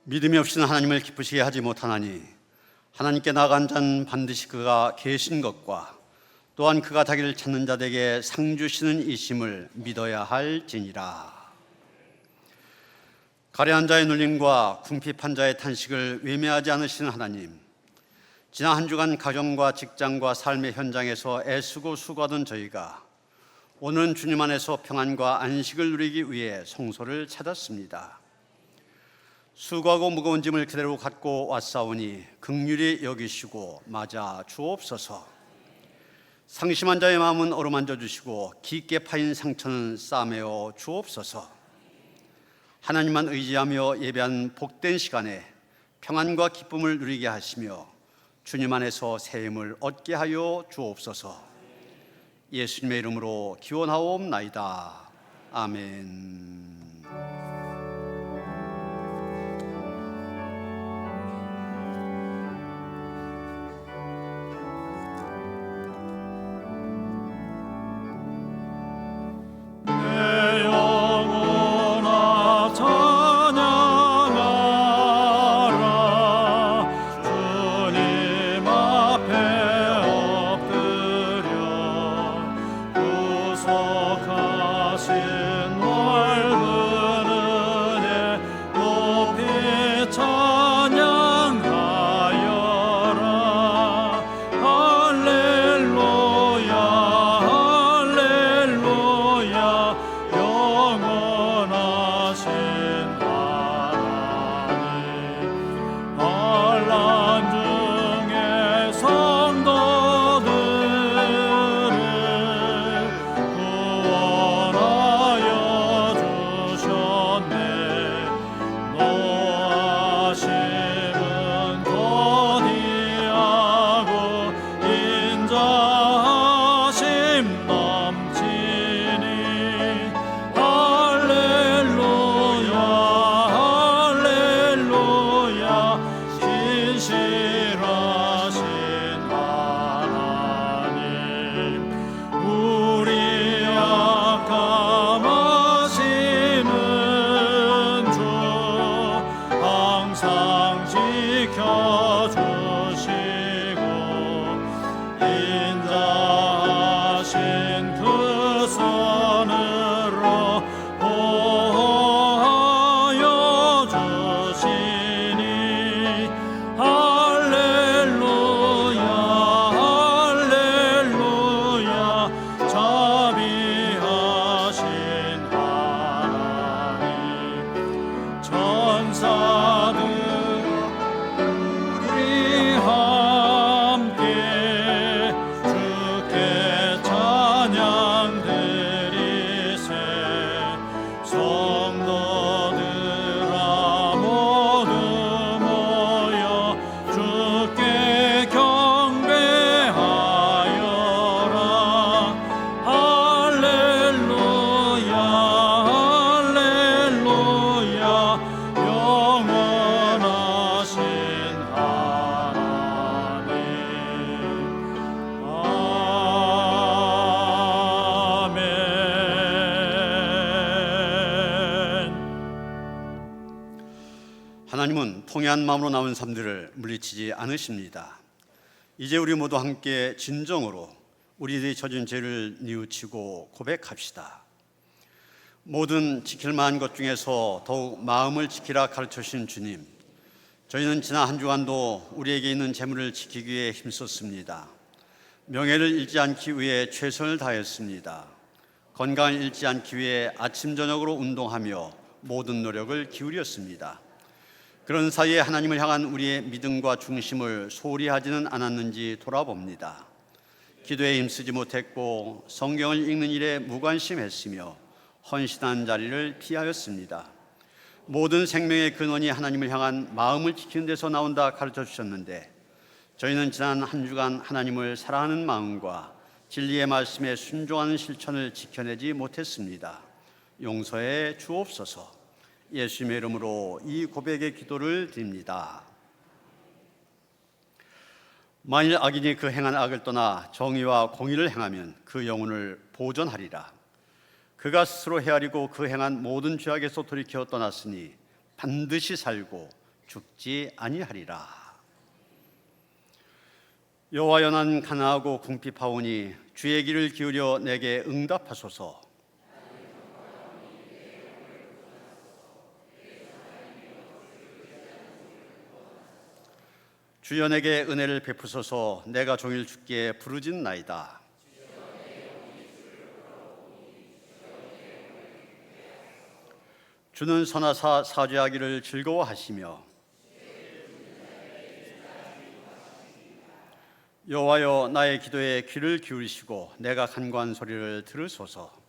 믿음이 없이는 하나님을 기쁘시게 하지 못하나니 하나님께 나아간 자는 반드시 그가 계신 것과 또한 그가 자기를 찾는 자들에게 상 주시는 이심을 믿어야 할지니라. 가련한 자의 눌림과 궁핍한 자의 탄식을 외면하지 않으시는 하나님, 지난 한 주간 가정과 직장과 삶의 현장에서 애쓰고 수고하던 저희가 오늘은 주님 안에서 평안과 안식을 누리기 위해 성소를 찾았습니다. 수고하고 무거운 짐을 그대로 갖고 왔사오니 긍휼히 여기시고 맞아 주옵소서. 상심한 자의 마음은 어루만져 주시고 깊게 파인 상처는 싸매어 주옵소서. 하나님만 의지하며 예배한 복된 시간에 평안과 기쁨을 누리게 하시며 주님 안에서 새 힘을 얻게 하여 주옵소서. 예수님의 이름으로 기원하옵나이다. 아멘. 하나님은 통회한 마음으로 나온 삶들을 물리치지 않으십니다. 이제 우리 모두 함께 진정으로 우리들이 져진 죄를 뉘우치고 고백합시다. 모든 지킬 만한 것 중에서 더욱 마음을 지키라 가르쳐주신 주님, 저희는 지난 한 주간도 우리에게 있는 재물을 지키기 위해 힘썼습니다. 명예를 잃지 않기 위해 최선을 다했습니다. 건강을 잃지 않기 위해 아침 저녁으로 운동하며 모든 노력을 기울였습니다. 그런 사이에 하나님을 향한 우리의 믿음과 중심을 소홀히 하지는 않았는지 돌아봅니다. 기도에 힘쓰지 못했고 성경을 읽는 일에 무관심했으며 헌신한 자리를 피하였습니다. 모든 생명의 근원이 하나님을 향한 마음을 지키는 데서 나온다 가르쳐 주셨는데 저희는 지난 한 주간 하나님을 사랑하는 마음과 진리의 말씀에 순종하는 실천을 지켜내지 못했습니다. 용서해 주옵소서. 예수님의 이름으로 이 고백의 기도를 드립니다. 만일 악인이 그 행한 악을 떠나 정의와 공의를 행하면 그 영혼을 보존하리라. 그가 스스로 헤아리고 그 행한 모든 죄악에서 돌이켜 떠났으니 반드시 살고 죽지 아니하리라. 여호와여, 난 가난하고 궁핍하오니 주의 귀를 기울여 내게 응답하소서. 주여 내게 은혜를 베푸소서. 내가 종일 주께 부르짖나이다. 주는 선하사 사죄하기를 즐거워하시며 여호와여, 나의 기도에 귀를 기울이시고 내가 간구한 소리를 들으소서.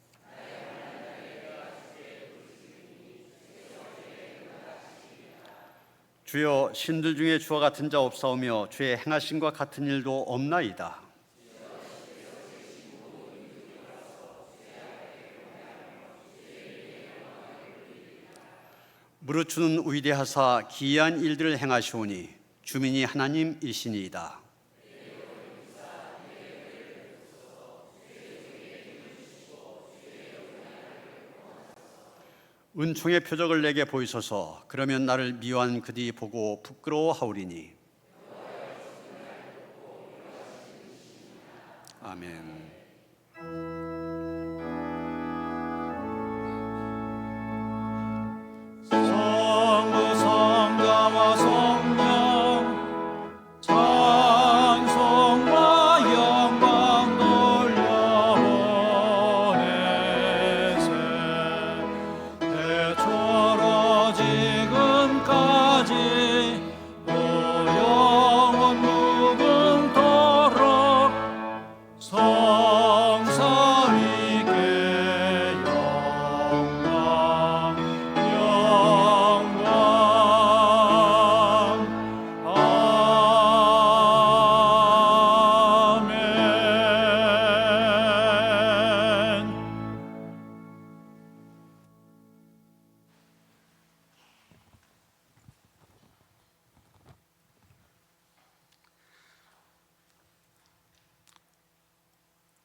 주여, 신들 중에 주와 같은 자 없사오며 주의 행하심과 같은 일도 없나이다. 무릇 주는 위대하사 기이한 일들을 행하시오니 주민이 하나님이시니이다. 은총의 표적을 내게 보이소서. 그러면 나를 미워한 그들이 보고 부끄러워하오리니. 아멘. 성부 성자와 성령 찬송과 영광 돌려보내세. 태초로 지금까지 또 영원 무궁토록 성삼위께 영광 영광. 아멘.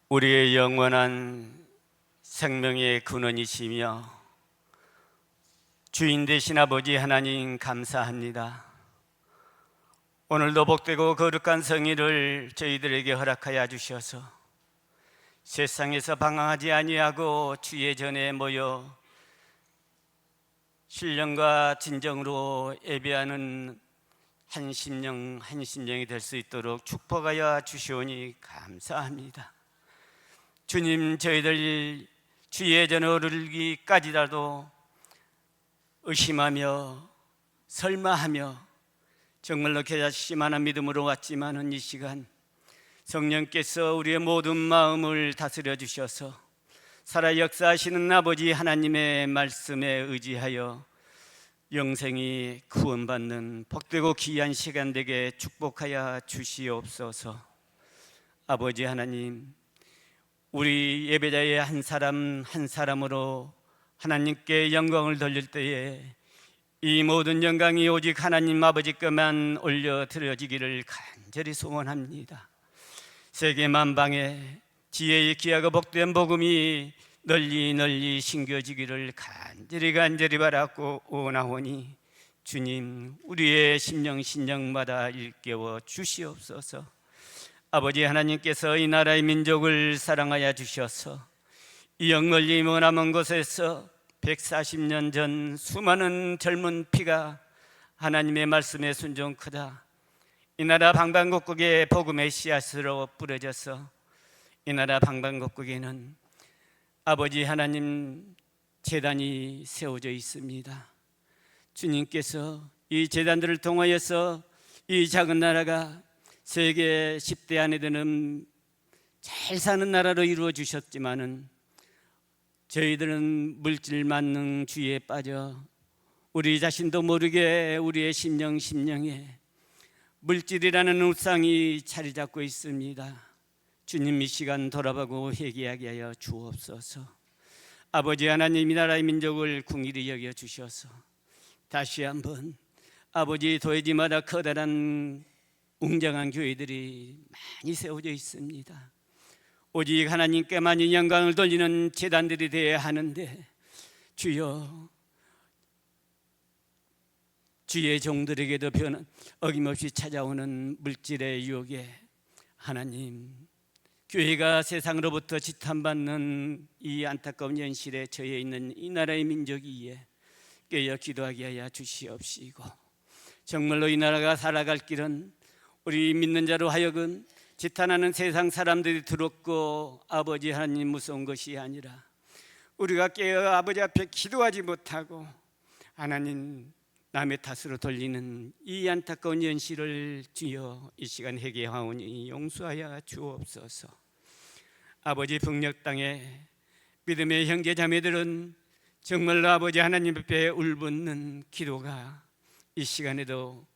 우리의 영원한 생명의 근원이시며 주인 되신 아버지 하나님, 감사합니다. 오늘도 복되고 거룩한 성의를 저희들에게 허락하여 주셔서 세상에서 방황하지 아니하고 주의 전에 모여 신령과 진정으로 예배하는 한 심령 한 심령이 될 수 있도록 축복하여 주시오니 감사합니다. 주님, 저희들 주의 전에 오르기까지라도 의심하며 설마하며 정말로 겨자씨만한 믿음으로 왔지만은 이 시간 성령께서 우리의 모든 마음을 다스려 주셔서 살아 역사하시는 아버지 하나님의 말씀에 의지하여 영생이 구원받는 복되고 귀한 시간 되게 축복하여 주시옵소서. 아버지 하나님, 우리 예배자의 한 사람 한 사람으로 하나님께 영광을 돌릴 때에 이 모든 영광이 오직 하나님 아버지 것만 올려드려지기를 간절히 소원합니다. 세계 만방에 지혜의 귀하고 복된 복음이 널리 널리 심겨지기를 간절히 바라고 원하오니 주님, 우리의 심령 신령마다 일깨워 주시옵소서. 아버지 하나님께서 이 나라의 민족을 사랑하여 주셔서 이 영멀리 머나먼 곳에서 140년 전 수많은 젊은 피가 하나님의 말씀에 순종하다 이 나라 방방곡곡에 복음의 씨앗으로 뿌려져서 이 나라 방방곡곡에는 아버지 하나님 제단이 세워져 있습니다. 주님께서 이 제단들을 통하여서 이 작은 나라가 세계 10대 안에 드는 잘 사는 나라로 이루어 주셨지만은 저희들은 물질 만능주의에 빠져 우리 자신도 모르게 우리의 심령에 물질이라는 우상이 자리 잡고 있습니다. 주님, 이 시간 돌아보고 회개하게 하여 주옵소서. 아버지 하나님, 이 나라의 민족을 긍휼히 여겨 주셔서 다시 한번 아버지 도회지마다 커다란 웅장한 교회들이 많이 세워져 있습니다. 오직 하나님께만 영광을 돌리는 제단들이 되어야 하는데 주여, 주의 종들에게도 어김없이 찾아오는 물질의 유혹에 하나님, 교회가 세상으로부터 지탄받는 이 안타까운 현실에 처해 있는 이 나라의 민족이 이에 깨어 기도하게 하여 주시옵시고, 정말로 이 나라가 살아갈 길은 우리 믿는 자로 하여금 지탄하는 세상 사람들이 두렵고 아버지 하나님 무서운 것이 아니라 우리가 깨어 아버지 앞에 기도하지 못하고 하나님 남의 탓으로 돌리는 이 안타까운 현실을 주여 이 시간 회개하오니 용서하여 주옵소서. 아버지 북녘 땅에 믿음의 형제 자매들은 정말로 아버지 하나님 앞에 울붓는 기도가 이 시간에도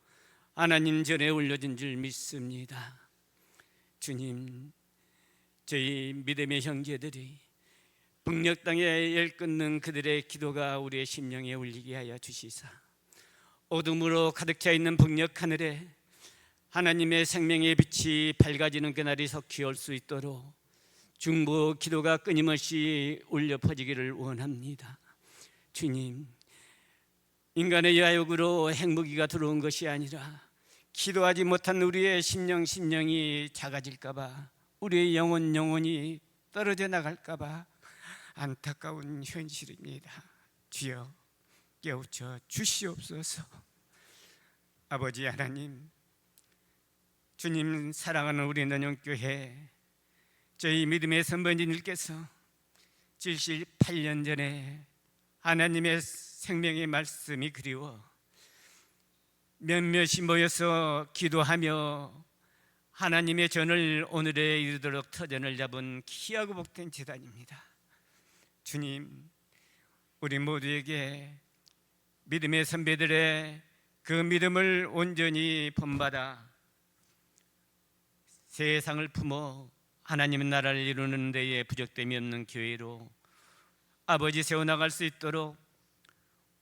하나님 전에 올려진 줄 믿습니다. 주님, 저희 믿음의 형제들이 북녘 땅에 열 끊는 그들의 기도가 우리의 심령에 울리게 하여 주시사, 어둠으로 가득 차 있는 북녘 하늘에 하나님의 생명의 빛이 밝아지는 그날이 속히 올 수 있도록 중보 기도가 끊임없이 울려 퍼지기를 원합니다. 주님, 인간의 야욕으로 행복이가 들어온 것이 아니라 기도하지 못한 우리의 심령이 작아질까 봐, 우리의 영혼이 떨어져 나갈까 봐 안타까운 현실입니다. 주여 깨우쳐 주시옵소서. 아버지 하나님, 주님 사랑하는 우리 논영교회 저희 믿음의 선배님들께서 78년 전에 하나님의 생명의 말씀이 그리워 몇몇이 모여서 기도하며 하나님의 전을 오늘에 이르도록 터전을 잡은 귀하고 복된 제단입니다. 주님, 우리 모두에게 믿음의 선배들의 그 믿음을 온전히 본받아 세상을 품어 하나님의 나라를 이루는 데에 부족됨이 없는 교회로 아버지 세워나갈 수 있도록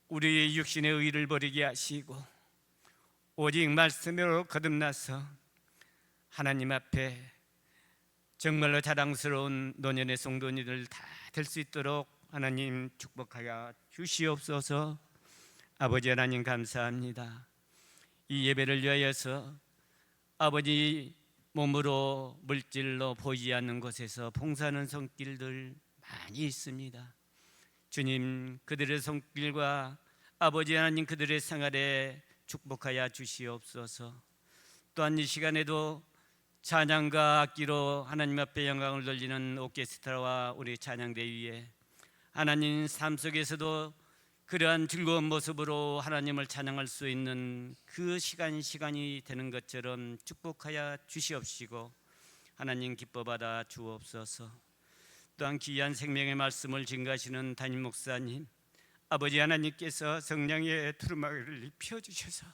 우리의 육신의 의를 버리게 하시고 오직 말씀으로 거듭나서 하나님 앞에 정말로 자랑스러운 노년의 성도님들 다 될 수 있도록 하나님 축복하여 주시옵소서. 아버지 하나님 감사합니다. 이 예배를 위하여서 아버지 몸으로 물질로 보이지 않는 곳에서 봉사하는 손길들 많이 있습니다. 주님, 그들의 손길과 아버지 하나님 그들의 생활에 축복하여 주시옵소서. 또한 이 시간에도 찬양과 악기로 하나님 앞에 영광을 돌리는 오케스트라와 우리 찬양대 위에 하나님 삶 속에서도 그러한 즐거운 모습으로 하나님을 찬양할 수 있는 그 시간이 되는 것처럼 축복하여 주시옵시고 하나님 기뻐받아 주옵소서. 또한 귀한 생명의 말씀을 증거하시는 담임 목사님, 아버지 하나님께서 성령의 두루마기를 입혀주셔서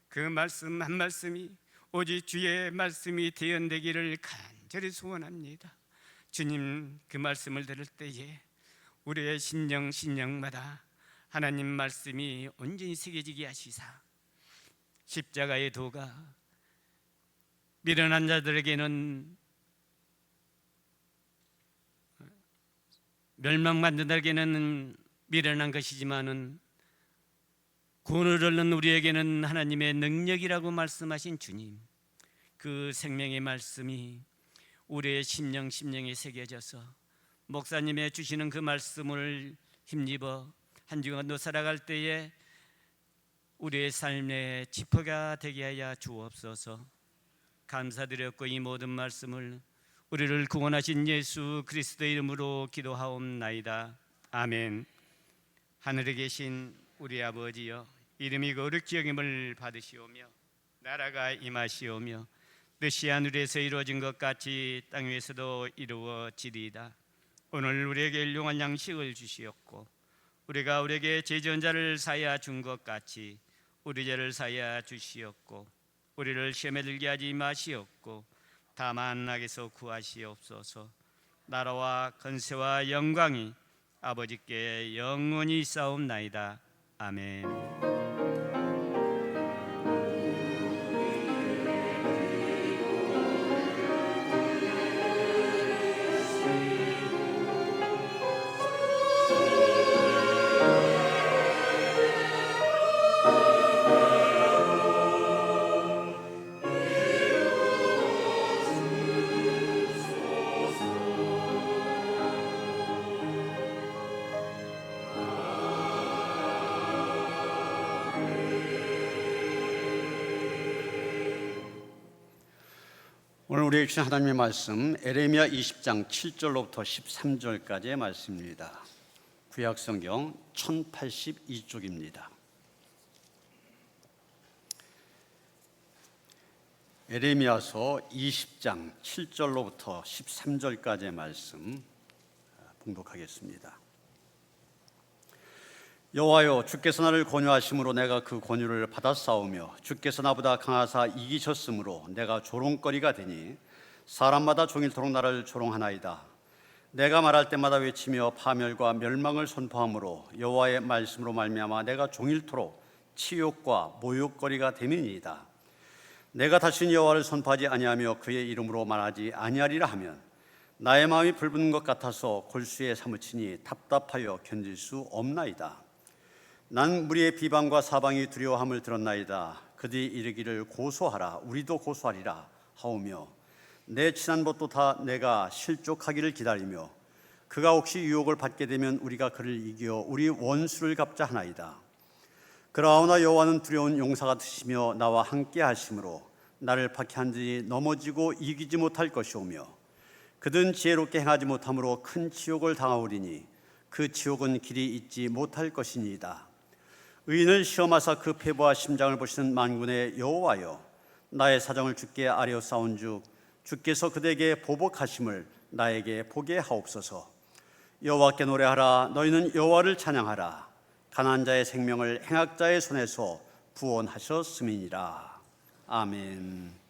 그 말씀 한 말씀이 오직 주의 말씀이 대언되기를 간절히 소원합니다. 주님, 그 말씀을 들을 때에 우리의 신령마다 하나님 말씀이 온전히 새겨지게 하시사 십자가의 도가 미련한 자들에게는 멸망받는 자에게는 미련한 것이지만은 구원을 얻는 우리에게는 하나님의 능력이라고 말씀하신 주님, 그 생명의 말씀이 우리의 심령에 새겨져서 목사님의 주시는 그 말씀을 힘입어 한 주간도 살아갈 때에 우리의 삶의 지퍼가 되게 하여 주옵소서. 감사드렸고 이 모든 말씀을 우리를 구원하신 예수 그리스도의 이름으로 기도하옵나이다. 아멘. 하늘에 계신 우리 아버지여, 이름이 거룩히 여김을 받으시오며 나라가 임하시오며 뜻이 하늘에서 이루어진 것 같이 땅 위에서도 이루어지리이다. 오늘 우리에게 일용할 양식을 주시옵고 우리가 우리에게 죄지은 자를 사하여 준 것 같이 우리 죄를 사하여 주시옵고 우리를 시험에 들게 하지 마시옵고 다만 악에서 구하시옵소서. 나라와 권세와 영광이 아버지께 영원히 있사옵나이다. 아멘. 오늘 우리에게 주신 하나님의 말씀 에레미야 20장 7절로부터 13절까지의 말씀입니다. 구약성경 1082쪽입니다. 에레미야서 20장 7절로부터 13절까지의 말씀 봉독하겠습니다. 여호와여, 주께서 나를 권유하심으로 내가 그 권유를 받아싸우며 주께서 나보다 강하사 이기셨으므로 내가 조롱거리가 되니 사람마다 종일토록 나를 조롱하나이다. 내가 말할 때마다 외치며 파멸과 멸망을 선포하므로 여호와의 말씀으로 말미암아 내가 종일토록 치욕과 모욕거리가 됨이니이다. 내가 다시는 여호와를 선포하지 아니하며 그의 이름으로 말하지 아니하리라 하면 나의 마음이 불붙는 것 같아서 골수에 사무치니 답답하여 견딜 수 없나이다. 난 무리의 비방과 사방이 두려워함을 들었나이다. 그들이 이르기를 고소하라, 우리도 고소하리라 하오며 내 친한 벗도 다 내가 실족하기를 기다리며 그가 혹시 유혹을 받게 되면 우리가 그를 이겨 우리 원수를 갚자 하나이다. 그러나 여호와는 두려운 용사 같으시며 나와 함께 하심으로 나를 박해한 자들이 넘어지고 이기지 못할 것이오며 그들은 지혜롭게 행하지 못함으로 큰 치욕을 당하오리니 그 치욕은 길이 잊지 못할 것이니이다. 의인을 시험하사 그 패부와 심장을 보시는 만군의 여호와여, 나의 사정을 주께 아뢰었사온즉 주께서 그대에게 보복하심을 나에게 보게 하옵소서. 여호와께 노래하라, 너희는 여호와를 찬양하라. 가난한 자의 생명을 행악자의 손에서 구원하셨음이니라. 아멘.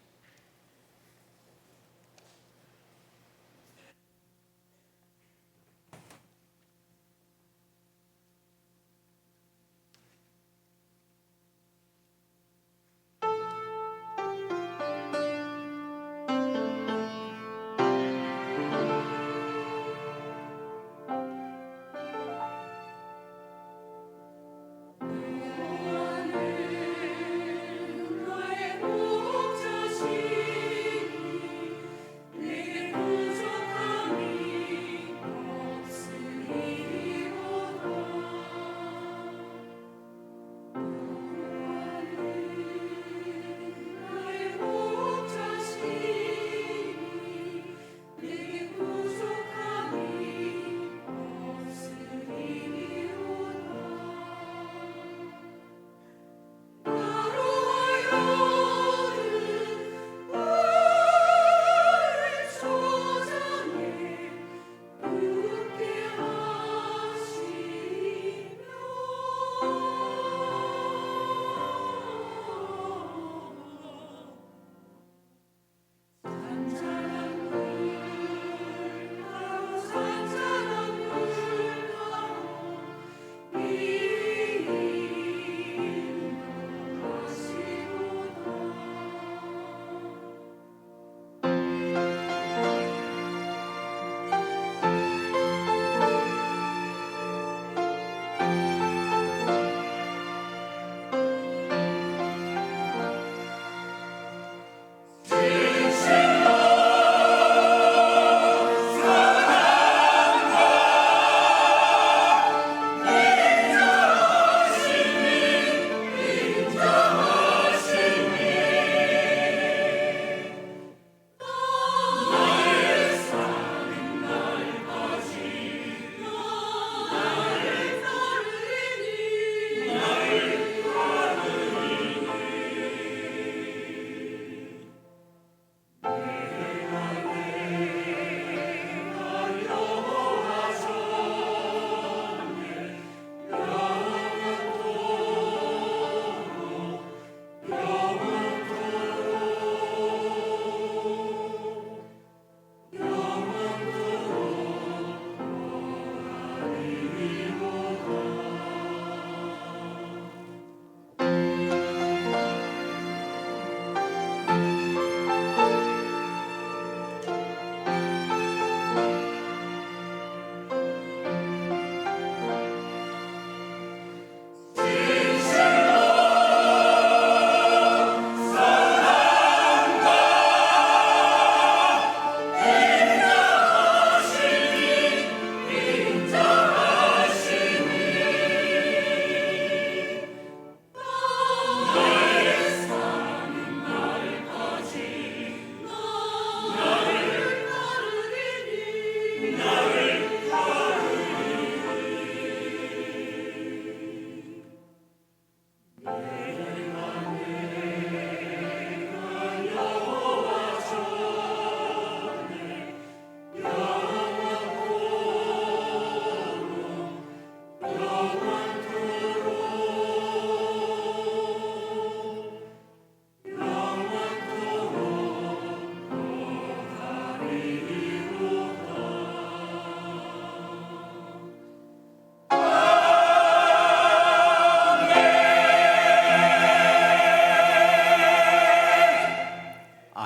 너의 목자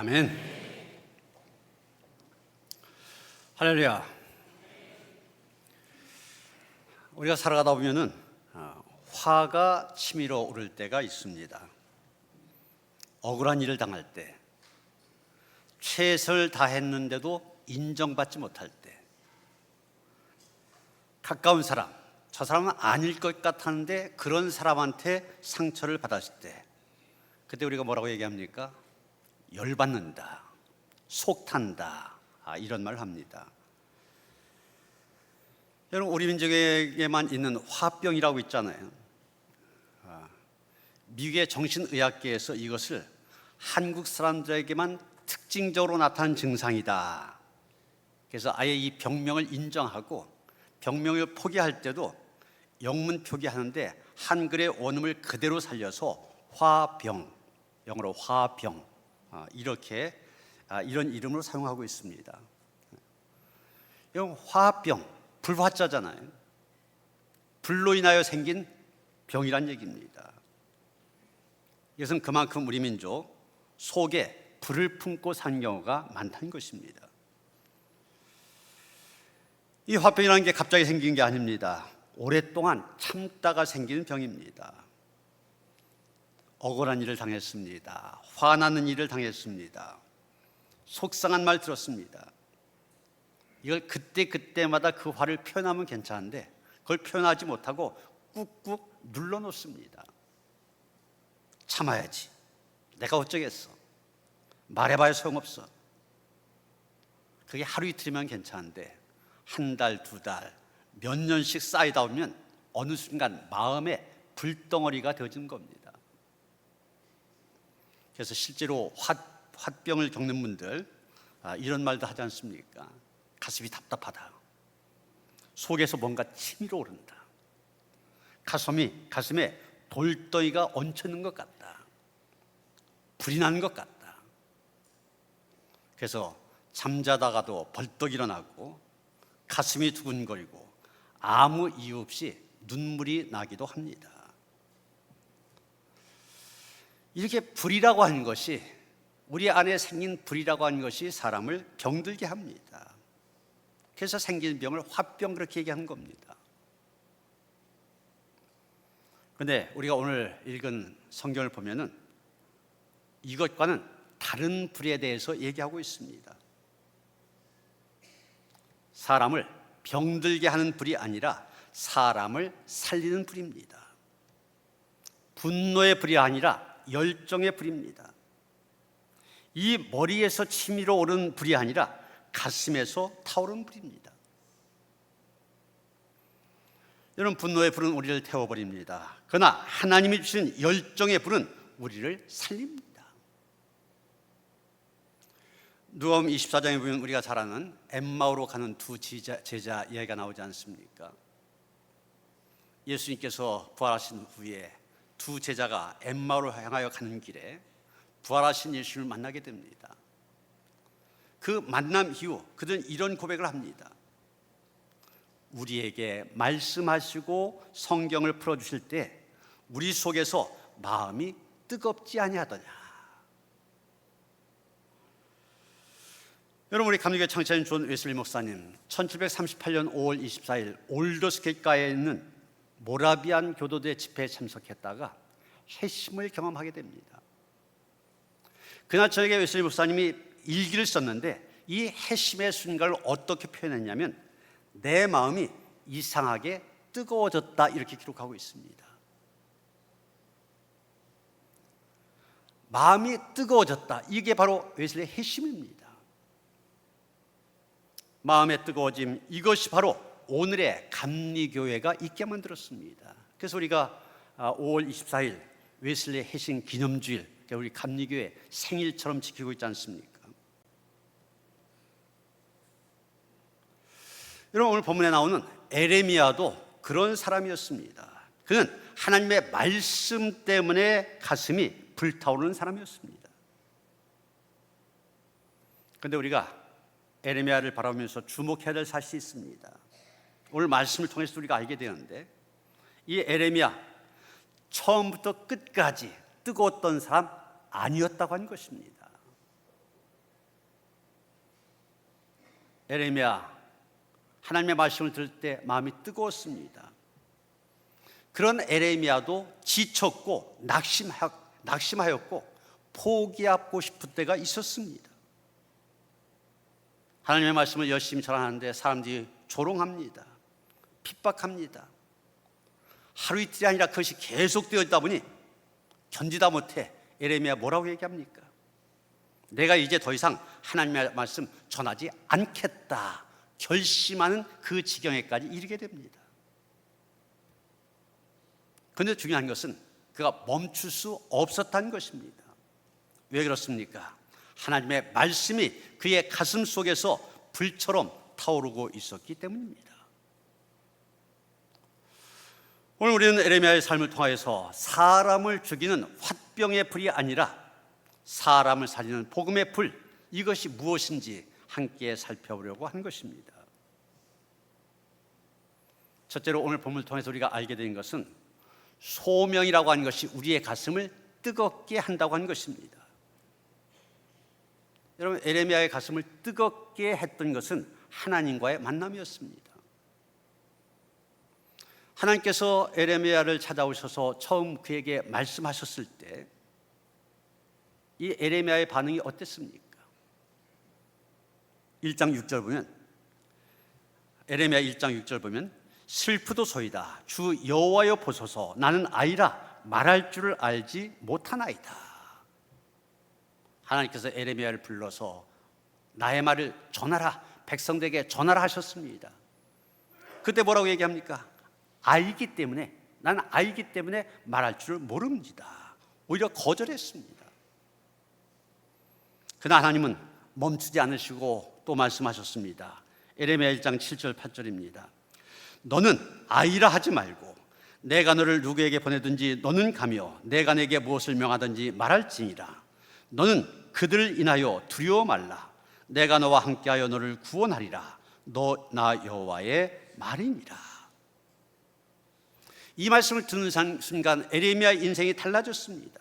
아멘. 할렐루야. 우리가 살아가다 보면은 화가 치밀어 오를 때가 있습니다. 억울한 일을 당할 때, 최선을 다했는데도 인정받지 못할 때, 가까운 사람, 저 사람은 아닐 것 같았는데 그런 사람한테 상처를 받았을 때, 그때 우리가 뭐라고 얘기합니까? 열받는다, 속탄다, 이런 말을 합니다. 여러분, 우리 민족에게만 있는 화병이라고 있잖아요. 미국의 정신의학계에서 이것을 한국 사람들에게만 특징적으로 나타난 증상이다. 그래서 아예 이 병명을 인정하고 병명을 표기할 때도 영문 표기하는데 한글의 원음을 그대로 살려서 화병, 영어로 화병, 이렇게 이런 이름으로 사용하고 있습니다. 이건 화병, 불화자잖아요. 불로 인하여 생긴 병이란 얘기입니다. 이것은 그만큼 우리 민족 속에 불을 품고 산 경우가 많다는 것입니다. 이 화병이라는 게 갑자기 생긴 게 아닙니다. 오랫동안 참다가 생기는 병입니다. 억울한 일을 당했습니다. 화나는 일을 당했습니다. 속상한 말 들었습니다. 이걸 그때마다 그 화를 표현하면 괜찮은데 그걸 표현하지 못하고 꾹꾹 눌러놓습니다. 참아야지. 내가 어쩌겠어. 말해봐야 소용없어. 그게 하루 이틀이면 괜찮은데 한 달, 두 달, 몇 년씩 쌓이다 보면 어느 순간 마음에 불덩어리가 되어지는 겁니다. 그래서 실제로 화병을 겪는 분들 이런 말도 하지 않습니까? 가슴이 답답하다. 속에서 뭔가 치밀어 오른다. 가슴에 돌덩이가 얹혀있는 것 같다. 불이 나는 것 같다. 그래서 잠자다가도 벌떡 일어나고 가슴이 두근거리고 아무 이유 없이 눈물이 나기도 합니다. 이렇게 불이라고 하는 것이, 우리 안에 생긴 불이라고 하는 것이 사람을 병들게 합니다. 그래서 생긴 병을 화병 그렇게 얘기하는 겁니다. 그런데 우리가 오늘 읽은 성경을 보면은 이것과는 다른 불에 대해서 얘기하고 있습니다. 사람을 병들게 하는 불이 아니라 사람을 살리는 불입니다. 분노의 불이 아니라 열정의 불입니다. 이 머리에서 치밀어 오르는 불이 아니라 가슴에서 타오르는 불입니다. 여러분, 분노의 불은 우리를 태워버립니다. 그러나 하나님이 주신 열정의 불은 우리를 살립니다. 누가복음 24장에 보면 우리가 잘 아는 엠마오로 가는 두 제자 이야기가 나오지 않습니까? 예수님께서 부활하신 후에 두 제자가 엠마오로 향하여 가는 길에 부활하신 예수님을 만나게 됩니다. 그 만남 이후 그들은 이런 고백을 합니다. 우리에게 말씀하시고 성경을 풀어주실 때 우리 속에서 마음이 뜨겁지 아니하더냐. 여러분, 우리 감리교회 창시자인 존 웨슬리 목사님 1738년 5월 24일 올더스 길가에 있는 모라비안 교도대 집회에 참석했다가 회심을 경험하게 됩니다. 그날 저녁에 웨슬리 목사님이 일기를 썼는데 이 회심의 순간을 어떻게 표현했냐면 내 마음이 이상하게 뜨거워졌다 이렇게 기록하고 있습니다. 마음이 뜨거워졌다, 이게 바로 웨슬리의 회심입니다. 마음의 뜨거워짐, 이것이 바로 오늘의 감리교회가 있게 만들었습니다. 그래서 우리가 5월 24일 웨슬리의 회심 기념주일, 우리 감리교회 생일처럼 지키고 있지 않습니까? 여러분, 오늘 본문에 나오는 에레미야도 그런 사람이었습니다. 그는 하나님의 말씀 때문에 가슴이 불타오르는 사람이었습니다. 그런데 우리가 에레미야를 바라보면서 주목해야 될 사실이 있습니다. 오늘 말씀을 통해서 우리가 알게 되는데 이 에레미야 처음부터 끝까지 뜨거웠던 사람 아니었다고 하는 것입니다. 에레미야 하나님의 말씀을 들을 때 마음이 뜨거웠습니다. 그런 에레미야도 지쳤고 낙심하였고 포기하고 싶을 때가 있었습니다. 하나님의 말씀을 열심히 전하는데 사람들이 조롱합니다. 핍박합니다. 하루 이틀이 아니라 그것이 계속되어 있다 보니 견디다 못해 에레미야 뭐라고 얘기합니까? 내가 이제 더 이상 하나님의 말씀 전하지 않겠다 결심하는 그 지경에까지 이르게 됩니다. 그런데 중요한 것은 그가 멈출 수 없었다는 것입니다. 왜 그렇습니까? 하나님의 말씀이 그의 가슴 속에서 불처럼 타오르고 있었기 때문입니다. 오늘 우리는 에레미야의 삶을 통하여서 사람을 죽이는 화병의 불이 아니라 사람을 살리는 복음의 불, 이것이 무엇인지 함께 살펴보려고 한 것입니다. 첫째로 오늘 본문을 통해서 우리가 알게 된 것은 소명이라고 하는 것이 우리의 가슴을 뜨겁게 한다고 하는 것입니다. 여러분, 에레미야의 가슴을 뜨겁게 했던 것은 하나님과의 만남이었습니다. 하나님께서 에레미야를 찾아오셔서 처음 그에게 말씀하셨을 때 이 에레미야의 반응이 어땠습니까? 1장 6절 보면, 에레미야 1장 6절 보면 슬프도소이다 주 여호와여 보소서 나는 아이라 말할 줄을 알지 못하나이다. 하나님께서 에레미야를 불러서 나의 말을 전하라, 백성들에게 전하라 하셨습니다. 그때 뭐라고 얘기합니까? 나는 알기 때문에 말할 줄을 모릅니다. 오히려 거절했습니다. 그러나 하나님은 멈추지 않으시고 또 말씀하셨습니다. 에레미야 1장 7절 8절입니다. 너는 아이라 하지 말고 내가 너를 누구에게 보내든지 너는 가며 내가 내게 무엇을 명하든지 말할지니라. 너는 그들을 인하여 두려워 말라. 내가 너와 함께하여 너를 구원하리라. 너 나 여호와의 말이니라. 이 말씀을 듣는 순간 에레미야의 인생이 달라졌습니다.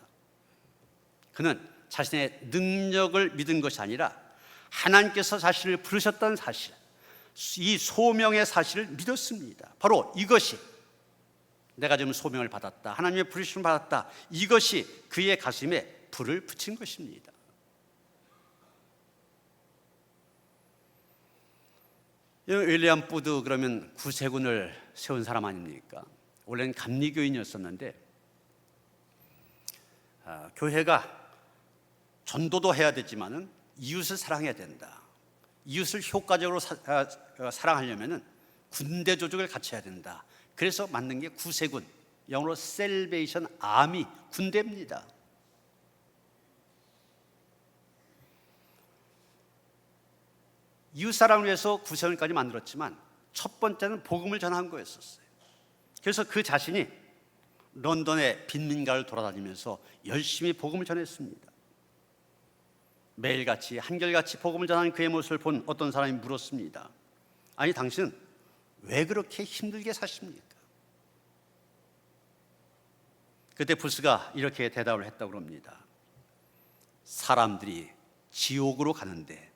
그는 자신의 능력을 믿은 것이 아니라 하나님께서 자신을 부르셨다는 사실, 이 소명의 사실을 믿었습니다. 바로 이것이 내가 지금 소명을 받았다, 하나님의 부르심을 받았다, 이것이 그의 가슴에 불을 붙인 것입니다. 윌리엄 푸드 그러면 구세군을 세운 사람 아닙니까? 원래는 감리교인이었었는데 교회가 전도도 해야 되지만은 이웃을 사랑해야 된다. 이웃을 효과적으로 사랑하려면은 군대 조직을 갖춰야 된다. 그래서 만든 게 구세군, 영어로 셀베이션 아미, 군대입니다. 이웃 사랑을 위해서 구세군까지 만들었지만 첫 번째는 복음을 전한 거였었어요. 그래서 그 자신이 런던의 빈민가를 돌아다니면서 열심히 복음을 전했습니다. 매일같이 한결같이 복음을 전하는 그의 모습을 본 어떤 사람이 물었습니다. 아니, 당신은 왜 그렇게 힘들게 사십니까? 그때 부스가 이렇게 대답을 했다고 합니다. 사람들이 지옥으로 가는데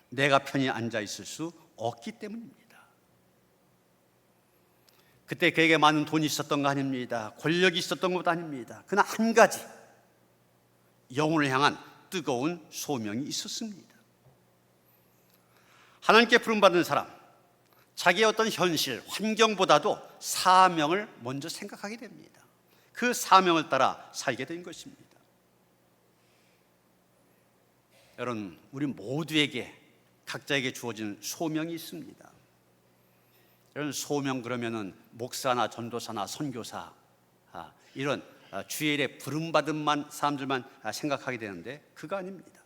내가 편히 앉아 있을 수 없기 때문입니다. 그때 그에게 많은 돈이 있었던 거 아닙니다. 권력이 있었던 것도 아닙니다. 그러나 한 가지 영혼을 향한 뜨거운 소명이 있었습니다. 하나님께 부름받은 사람, 자기의 어떤 현실, 환경보다도 사명을 먼저 생각하게 됩니다. 그 사명을 따라 살게 된 것입니다. 여러분, 우리 모두에게 각자에게 주어진 소명이 있습니다. 여러분, 소명 그러면은 목사나 전도사나 선교사 이런 주의 일에 부름받은 사람들만 생각하게 되는데 그거 아닙니다.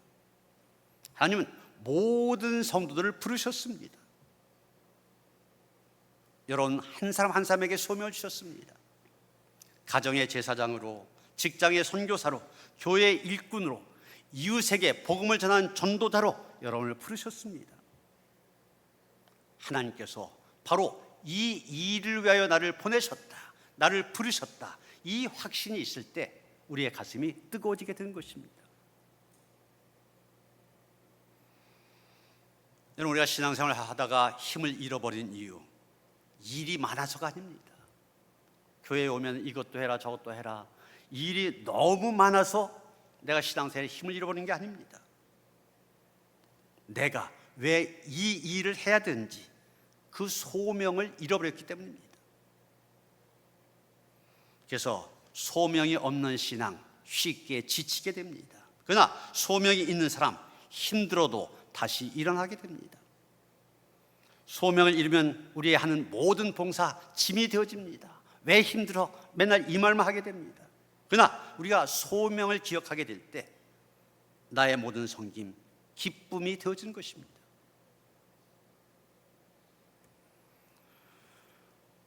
하나님은 모든 성도들을 부르셨습니다. 여러분, 한 사람 한 사람에게 소명을 주셨습니다. 가정의 제사장으로, 직장의 선교사로, 교회의 일꾼으로, 이웃에게 복음을 전하는 전도자로 여러분을 부르셨습니다. 하나님께서 바로 이 일을 위하여 나를 보내셨다, 나를 부르셨다, 이 확신이 있을 때 우리의 가슴이 뜨거워지게 되는 것입니다. 1 여러분, 우리가 신앙생활을 하다가 힘을 잃어버린 이유, 일이 많아서가 아닙니다. 교회에 오면 이것도 해라 저것도 해라, 일이 너무 많아서 내가 신앙생활에 힘을 잃어버린 게 아닙니다. 내가 왜 이 일을 해야 되는지 그 소명을 잃어버렸기 때문입니다. 그래서 소명이 없는 신앙 쉽게 지치게 됩니다. 그러나 소명이 있는 사람 힘들어도 다시 일어나게 됩니다. 소명을 잃으면 우리의 하는 모든 봉사 짐이 되어집니다. 왜 힘들어? 맨날 이 말만 하게 됩니다. 그러나 우리가 소명을 기억하게 될 때 나의 모든 섬김 기쁨이 되어지는 것입니다.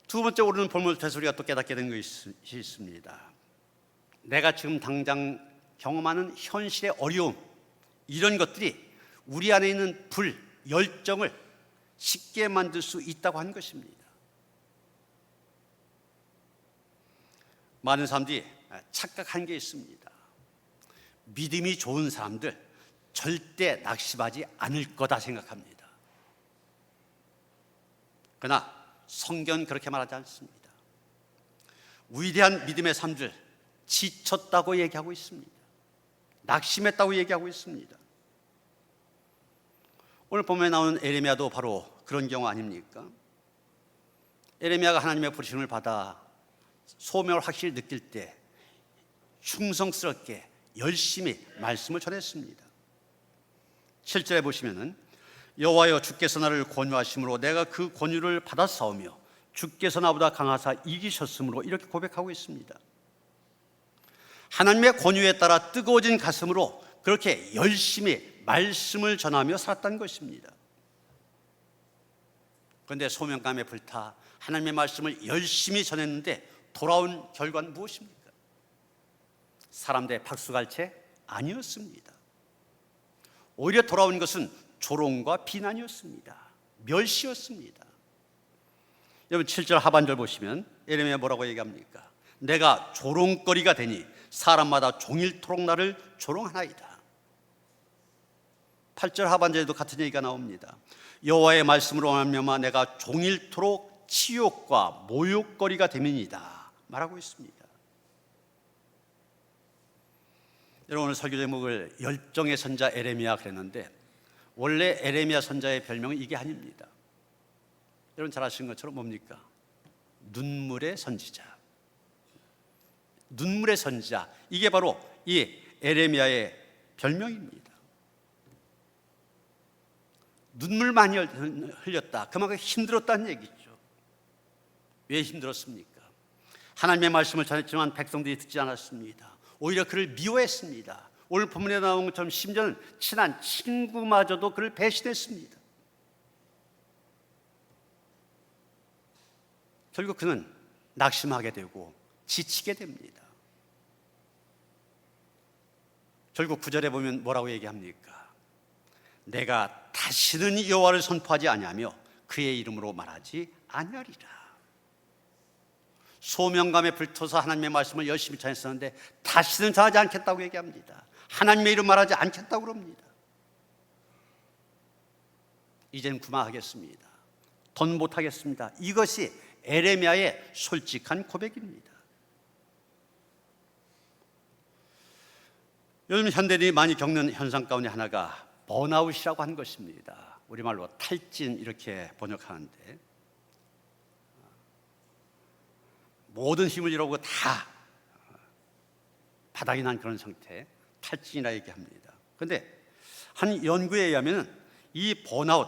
두 번째 오르는 볼모를 통해서 우리가 또 깨닫게 된 것이 있습니다. 내가 지금 당장 경험하는 현실의 어려움, 이런 것들이 우리 안에 있는 불, 열정을 쉽게 만들 수 있다고 하는 것입니다. 많은 사람들이 착각한 게 있습니다. 믿음이 좋은 사람들 절대 낙심하지 않을 거다 생각합니다. 그러나 성경은 그렇게 말하지 않습니다. 위대한 믿음의 사람들 지쳤다고 얘기하고 있습니다. 낙심했다고 얘기하고 있습니다. 오늘 본문에 나오는 에레미야도 바로 그런 경우 아닙니까? 에레미야가 하나님의 부르심을 받아 소명을 확실히 느낄 때 충성스럽게 열심히 말씀을 전했습니다. 7절에 보시면은 여호와여 주께서 나를 권유하심으로 내가 그 권유를 받았사오며 주께서 나보다 강하사 이기셨으므로 이렇게 고백하고 있습니다. 하나님의 권유에 따라 뜨거워진 가슴으로 그렇게 열심히 말씀을 전하며 살았다는 것입니다. 그런데 소명감에 불타 하나님의 말씀을 열심히 전했는데 돌아온 결과는 무엇입니까? 사람들의 박수갈채? 아니었습니다. 오히려 돌아온 것은 조롱과 비난이었습니다. 멸시였습니다. 여러분 7절 하반절 보시면 에레미야 뭐라고 얘기합니까? 내가 조롱거리가 되니 사람마다 종일토록 나를 조롱하나이다. 8절 하반절에도 같은 얘기가 나옵니다. 여호와의 말씀으로 말미암아 내가 종일토록 치욕과 모욕거리가 됨이니이다 말하고 있습니다. 여러분 오늘 설교 제목을 열정의 선자 에레미야 그랬는데 원래 에레미야 선자의 별명은 이게 아닙니다. 여러분 잘 아시는 것처럼 뭡니까? 눈물의 선지자. 눈물의 선지자, 이게 바로 이 에레미야의 별명입니다. 눈물 많이 흘렸다, 그만큼 힘들었다는 얘기죠. 왜 힘들었습니까? 하나님의 말씀을 전했지만 백성들이 듣지 않았습니다. 오히려 그를 미워했습니다. 오늘 본문에 나온 것처럼 심지어는 친한 친구마저도 그를 배신했습니다. 결국 그는 낙심하게 되고 지치게 됩니다. 결국 9절에 보면 뭐라고 얘기합니까? 내가 다시는 여호와를 선포하지 아니하며 그의 이름으로 말하지 아니하리라. 소명감에 불타서 하나님의 말씀을 열심히 전했었는데 다시는 전하지 않겠다고 얘기합니다. 하나님의 이름 말하지 않겠다고 그럽니다. 이제는 그만하겠습니다. 더 못하겠습니다. 이것이 에레미야의 솔직한 고백입니다. 요즘 현대인이 많이 겪는 현상 가운데 하나가 번아웃이라고 하는 것입니다. 우리말로 탈진 이렇게 번역하는데 모든 힘을 잃어버리고 다 바닥이 난 그런 상태, 탈진이라 얘기합니다. 그런데 한 연구에 의하면 이 번아웃,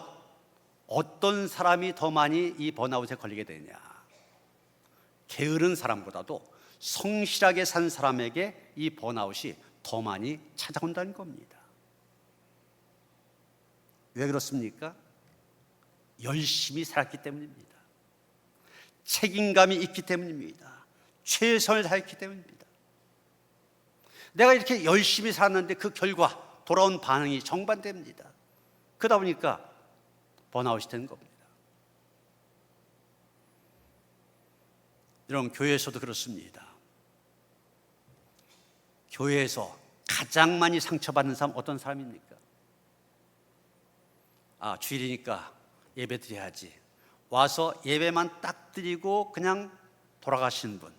어떤 사람이 더 많이 이 번아웃에 걸리게 되냐, 게으른 사람보다도 성실하게 산 사람에게 이 번아웃이 더 많이 찾아온다는 겁니다. 왜 그렇습니까? 열심히 살았기 때문입니다. 책임감이 있기 때문입니다. 최선을 다했기 때문입니다. 내가 이렇게 열심히 살았는데 그 결과 돌아온 반응이 정반대입니다. 그러다 보니까 번아웃이 되는 겁니다. 여러분 교회에서도 그렇습니다. 교회에서 가장 많이 상처받는 사람 어떤 사람입니까? 주일이니까 예배 드려야지. 와서 예배만 딱 드리고 그냥 돌아가시는 분,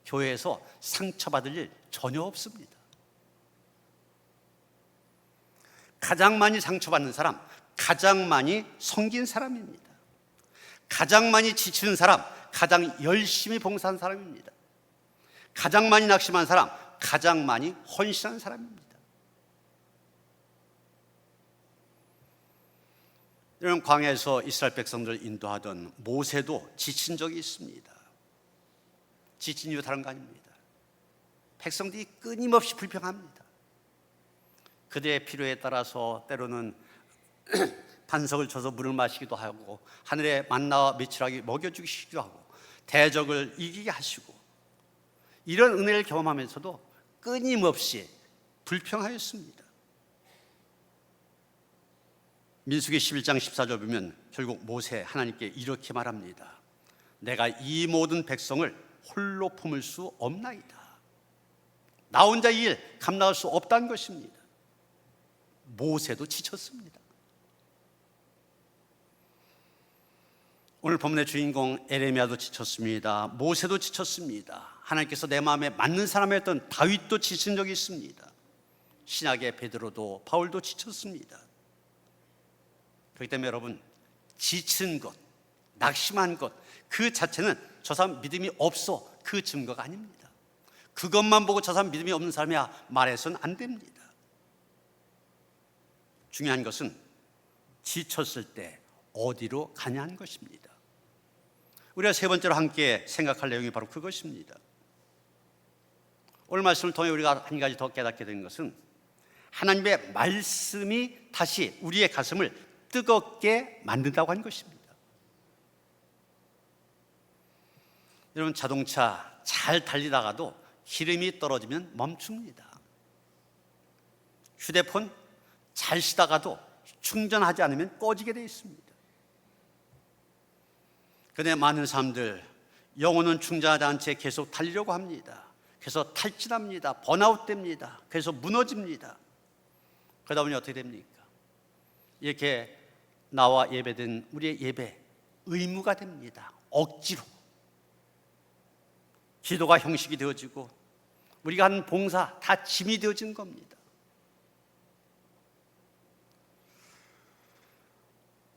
교회에서 상처받을 일 전혀 없습니다. 가장 많이 상처받는 사람, 가장 많이 섬긴 사람입니다. 가장 많이 지치는 사람, 가장 열심히 봉사한 사람입니다. 가장 많이 낙심한 사람, 가장 많이 헌신한 사람입니다. 여러분, 광야에서 이스라엘 백성들을 인도하던 모세도 지친 적이 있습니다. 지친 이유 다른 거 아닙니다. 백성들이 끊임없이 불평합니다. 그들의 필요에 따라서 때로는 반석을 쳐서 물을 마시기도 하고, 하늘의 만나와 메추라기 먹여주시기도 하고, 대적을 이기게 하시고, 이런 은혜를 경험하면서도 끊임없이 불평하였습니다. 민수기 11장 14절 보면 결국 모세 하나님께 이렇게 말합니다. 내가 이 모든 백성을 홀로 품을 수 없나이다. 나 혼자 이 일 감당할 수 없다는 것입니다. 모세도 지쳤습니다. 오늘 본문의 주인공 에레미야도 지쳤습니다. 모세도 지쳤습니다. 하나님께서 내 마음에 맞는 사람이었던 다윗도 지친 적이 있습니다. 신약의 베드로도 바울도 지쳤습니다. 그렇기 때문에 여러분, 지친 것, 낙심한 것, 그 자체는 저 사람 믿음이 없어, 그 증거가 아닙니다. 그것만 보고 저 사람 믿음이 없는 사람이야 말해서는 안 됩니다. 중요한 것은 지쳤을 때 어디로 가냐는 것입니다. 우리가 세 번째로 함께 생각할 내용이 바로 그것입니다. 오늘 말씀을 통해 우리가 한 가지 더 깨닫게 된 것은 하나님의 말씀이 다시 우리의 가슴을 뜨겁게 만든다고 하는 것입니다. 여러분, 자동차 잘 달리다가도 기름이 떨어지면 멈춥니다. 휴대폰 잘 쓰다가도 충전하지 않으면 꺼지게 되어 있습니다. 그런데 많은 사람들 영혼은 충전하지 않은 채 계속 달리려고 합니다. 그래서 탈진합니다. 번아웃됩니다. 그래서 무너집니다. 그러다 보니 어떻게 됩니까? 이렇게 나와 예배된 우리의 예배 의무가 됩니다. 억지로. 기도가 형식이 되어지고 우리가 하는 봉사 다 짐이 되어진 겁니다.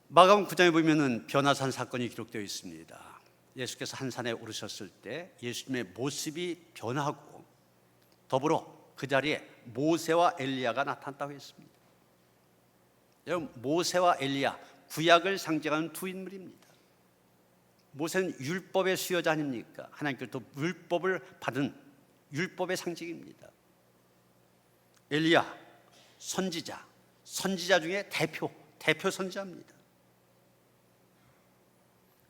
마가복음 9장에 보면은 변화산 사건이 기록되어 있습니다. 예수께서 한 산에 오르셨을 때 예수님의 모습이 변하고 더불어 그 자리에 모세와 엘리야가 나타났다고 했습니다. 여러분, 모세와 엘리야, 구약을 상징하는 두 인물입니다. 모세는 율법의 수여자 아닙니까? 하나님께로부터 율법을 받은 율법의 상징입니다. 엘리야, 선지자 중에 대표 선지자입니다.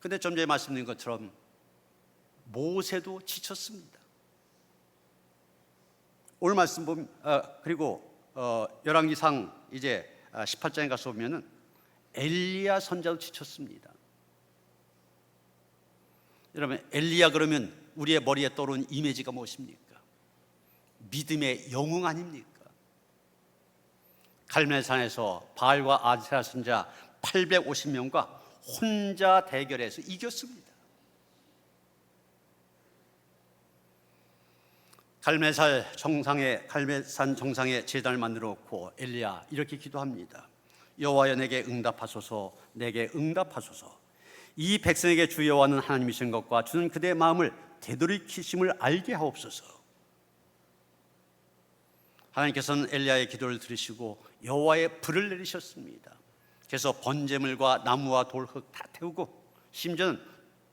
그런데 좀 전에 말씀드린 것처럼 모세도 지쳤습니다. 오늘 말씀 보면 그리고 열왕기상 이제 18장에 가서 보면은 엘리야 선지자도 지쳤습니다. 여러분, 엘리야 그러면 우리의 머리에 떠오르는 이미지가 무엇입니까? 믿음의 영웅 아닙니까? 갈멜산에서 바알과 아세라 선지자 850명과 혼자 대결해서 이겼습니다. 갈멜산 정상에 제단을 만들어 놓고 엘리야 이렇게 기도합니다. 여호와여, 내게 응답하소서, 내게 응답하소서. 이 백성에게 주 여호와는 하나님이신 것과 주는 그대의 마음을 되돌이키심을 알게 하옵소서. 하나님께서는 엘리야의 기도를 들으시고 여호와의 불을 내리셨습니다. 그래서 번제물과 나무와 돌, 흙 다 태우고 심지어는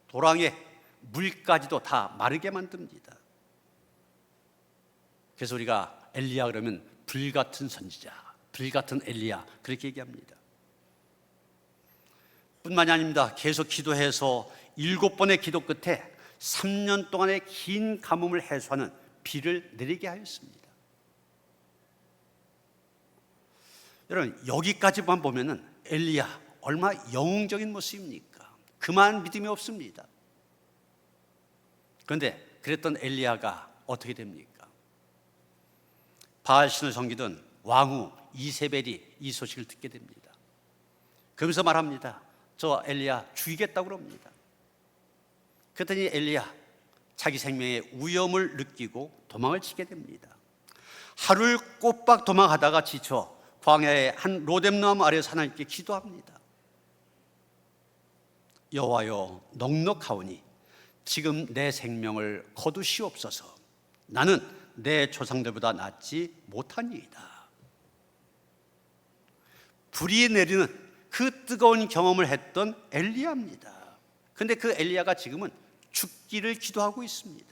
도랑에 물까지도 다 마르게 만듭니다. 그래서 우리가 엘리야 그러면 불같은 선지자, 불같은 엘리야 그렇게 얘기합니다. 뿐만이 아닙니다. 계속 기도해서 7번의 기도 끝에 3년 동안의 긴 가뭄을 해소하는 비를 내리게 하였습니다. 여러분, 여기까지만 보면은 엘리야 얼마나 영웅적인 모습입니까? 그만 믿음이 없습니다. 그런데 그랬던 엘리야가 어떻게 됩니까? 바알신을 섬기던 왕후 이세벨이 이 소식을 듣게 됩니다. 그러면서 말합니다. 저 엘리야 죽이겠다고 그럽니다. 그랬더니 엘리야 자기 생명의 위험을 느끼고 도망을 치게 됩니다. 하루를 꼬박 도망하다가 지쳐 광야의 한 로뎀나무 아래에서 하나님께 기도합니다. 여호와여 넉넉하오니 지금 내 생명을 거두시옵소서. 나는 내 조상들보다 낫지 못하니이다. 불이 내리는 그 뜨거운 경험을 했던 엘리야입니다. 그런데 그 엘리야가 지금은 죽기를 기도하고 있습니다.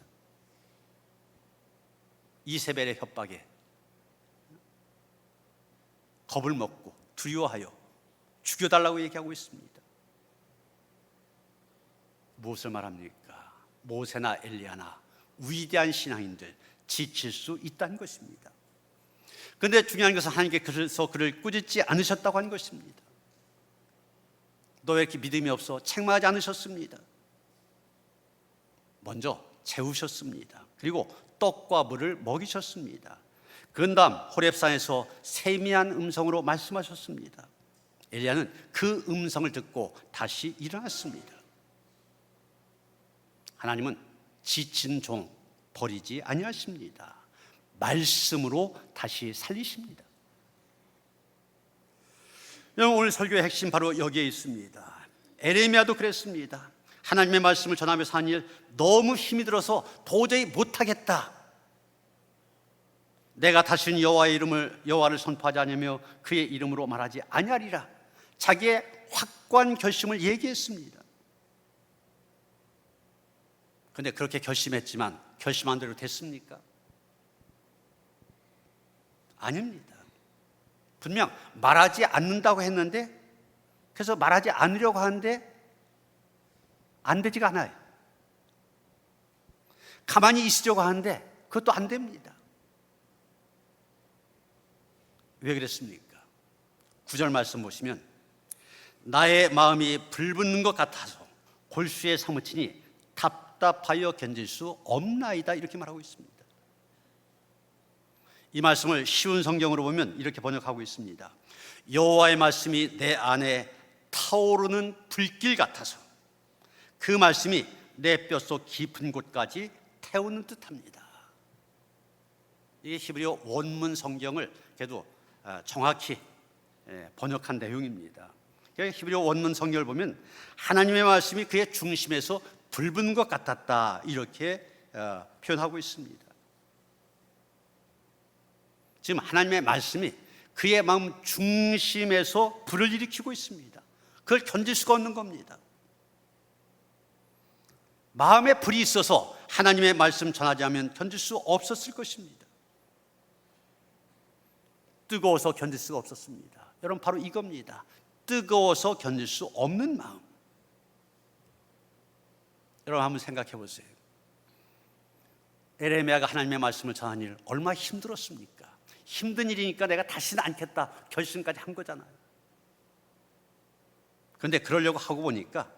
이세벨의 협박에 겁을 먹고 두려워하여 죽여달라고 얘기하고 있습니다. 무엇을 말합니까? 모세나 엘리야나 위대한 신앙인들 지칠 수 있다는 것입니다. 그런데 중요한 것은 하나님께서 그를 꾸짖지 않으셨다고 하는 것입니다. 너 왜 이렇게 믿음이 없어? 책망하지 않으셨습니다. 먼저 재우셨습니다. 그리고 떡과 물을 먹이셨습니다. 그런 다음 호렙산에서 세미한 음성으로 말씀하셨습니다. 엘리야는 그 음성을 듣고 다시 일어났습니다. 하나님은 지친 종 버리지 아니하십니다. 말씀으로 다시 살리십니다. 오늘 설교의 핵심 바로 여기에 있습니다. 에레미야도 그랬습니다. 하나님의 말씀을 전하면서 한 일 너무 힘이 들어서 도저히 못하겠다. 내가 다시는 여호와를 선포하지 않으며 그의 이름으로 말하지 아니하리라. 자기의 확고한 결심을 얘기했습니다. 그런데 그렇게 결심했지만 결심한 대로 됐습니까? 아닙니다. 분명 말하지 않는다고 했는데, 그래서 말하지 않으려고 하는데 안 되지가 않아요. 가만히 있으려고 하는데 그것도 안 됩니다. 왜 그랬습니까? 9절 말씀 보시면 나의 마음이 불붙는 것 같아서 골수에 사무치니 답답하여 견딜 수 없나이다, 이렇게 말하고 있습니다. 이 말씀을 쉬운 성경으로 보면 이렇게 번역하고 있습니다. 여호와의 말씀이 내 안에 타오르는 불길 같아서 그 말씀이 내 뼛속 깊은 곳까지 태우는 듯합니다. 이게 히브리어 원문 성경을 그래도 정확히 번역한 내용입니다. 히브리어 원문 성경을 보면 하나님의 말씀이 그의 중심에서 불붙는 것 같았다, 이렇게 표현하고 있습니다. 지금 하나님의 말씀이 그의 마음 중심에서 불을 일으키고 있습니다. 그걸 견딜 수가 없는 겁니다. 마음에 불이 있어서 하나님의 말씀 전하지 않으면 견딜 수 없었을 것입니다. 뜨거워서 견딜 수가 없었습니다. 여러분, 바로 이겁니다. 뜨거워서 견딜 수 없는 마음. 여러분 한번 생각해 보세요. 에레미야가 하나님의 말씀을 전한 일 얼마나 힘들었습니까? 힘든 일이니까 내가 다시는 않겠다 결심까지 한 거잖아요. 그런데 그러려고 하고 보니까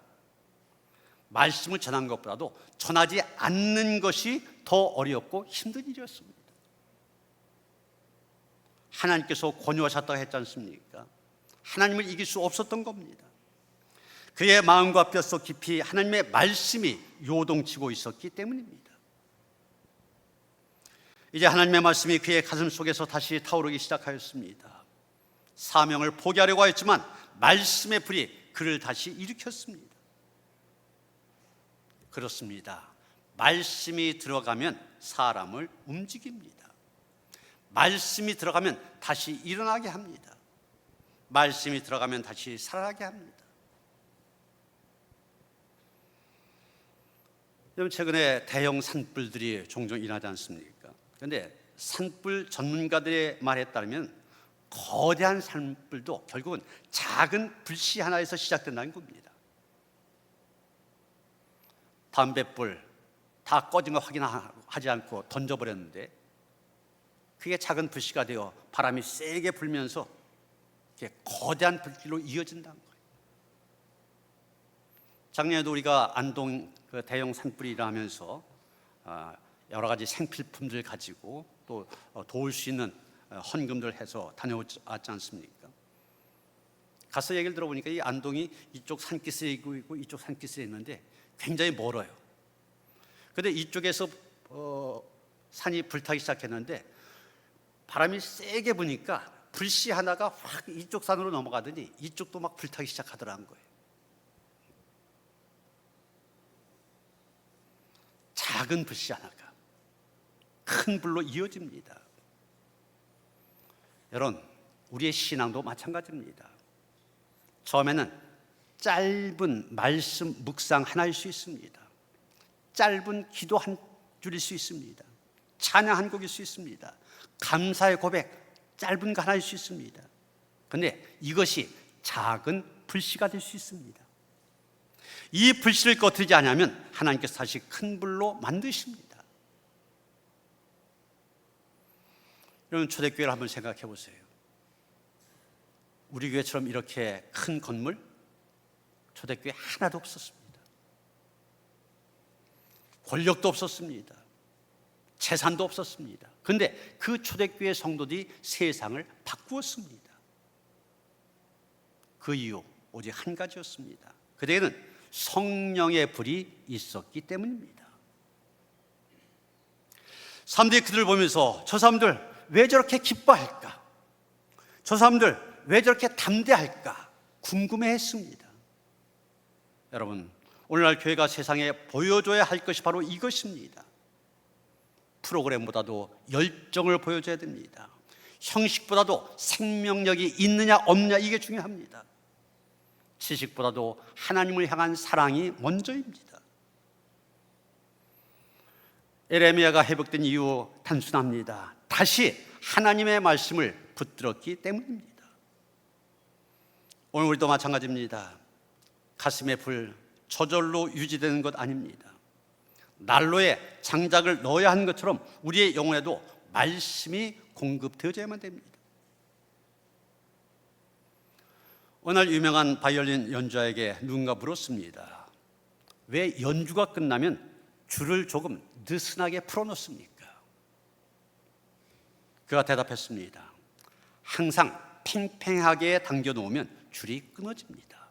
말씀을 전한 것보다도 전하지 않는 것이 더 어렵고 힘든 일이었습니다. 하나님께서 권유하셨다고 했지 않습니까? 하나님을 이길 수 없었던 겁니다. 그의 마음과 뼛속 깊이 하나님의 말씀이 요동치고 있었기 때문입니다. 이제 하나님의 말씀이 그의 가슴 속에서 다시 타오르기 시작하였습니다. 사명을 포기하려고 했지만 말씀의 불이 그를 다시 일으켰습니다. 그렇습니다. 말씀이 들어가면 사람을 움직입니다. 말씀이 들어가면 다시 일어나게 합니다. 말씀이 들어가면 다시 살아나게 합니다. 여러분, 최근에 대형 산불들이 종종 일어나지 않습니까? 그런데 산불 전문가들의 말에 따르면 거대한 산불도 결국은 작은 불씨 하나에서 시작된다는 겁니다. 담뱃불 다 꺼진 거 확인하지 않고 던져버렸는데 그게 작은 불씨가 되어 바람이 세게 불면서 거대한 불길로 이어진다는 거예요. 작년에도 우리가 안동 그 대형 산불이 일어나면서 여러 가지 생필품들 가지고 또 도울 수 있는 헌금들 해서 다녀왔지 않습니까? 가서 얘기를 들어보니까 이 안동이 이쪽 산기슭에 있고 이쪽 산기슭에 있는데 굉장히 멀어요. 그런데 이쪽에서 산이 불타기 시작했는데 바람이 세게 부니까 불씨 하나가 확 이쪽 산으로 넘어가더니 이쪽도 막 불타기 시작하더라는 거예요. 작은 불씨 하나가 큰 불로 이어집니다. 여러분, 우리의 신앙도 마찬가지입니다. 처음에는 짧은 말씀 묵상 하나일 수 있습니다. 짧은 기도 한 줄일 수 있습니다. 찬양 한 곡일 수 있습니다. 감사의 고백 짧은 거 하나일 수 있습니다. 그런데 이것이 작은 불씨가 될 수 있습니다. 이 불씨를 꺼뜨리지 않으면 하나님께서 다시 큰 불로 만드십니다. 여러분, 초대교회를 한번 생각해 보세요. 우리 교회처럼 이렇게 큰 건물, 초대교회 하나도 없었습니다. 권력도 없었습니다. 재산도 없었습니다. 그런데 그 초대교회 성도들이 세상을 바꾸었습니다. 그 이유 오직 한 가지였습니다. 그대에는 성령의 불이 있었기 때문입니다. 사람들이 그들을 보면서 저 사람들 왜 저렇게 기뻐할까? 저 사람들 왜 저렇게 담대할까? 궁금해했습니다. 여러분, 오늘날 교회가 세상에 보여줘야 할 것이 바로 이것입니다. 프로그램보다도 열정을 보여줘야 됩니다. 형식보다도 생명력이 있느냐 없느냐, 이게 중요합니다. 지식보다도 하나님을 향한 사랑이 먼저입니다. 에레미야가 회복된 이유 단순합니다. 다시 하나님의 말씀을 붙들었기 때문입니다. 오늘 우리도 마찬가지입니다. 가슴의 불 저절로 유지되는 것 아닙니다. 난로에 장작을 넣어야 하는 것처럼 우리의 영혼에도 말씀이 공급되어야만 됩니다. 어느 날 유명한 바이올린 연주자에게 누군가 물었습니다. 왜 연주가 끝나면 줄을 조금 느슨하게 풀어놓습니까? 그가 대답했습니다. 항상 팽팽하게 당겨놓으면 줄이 끊어집니다.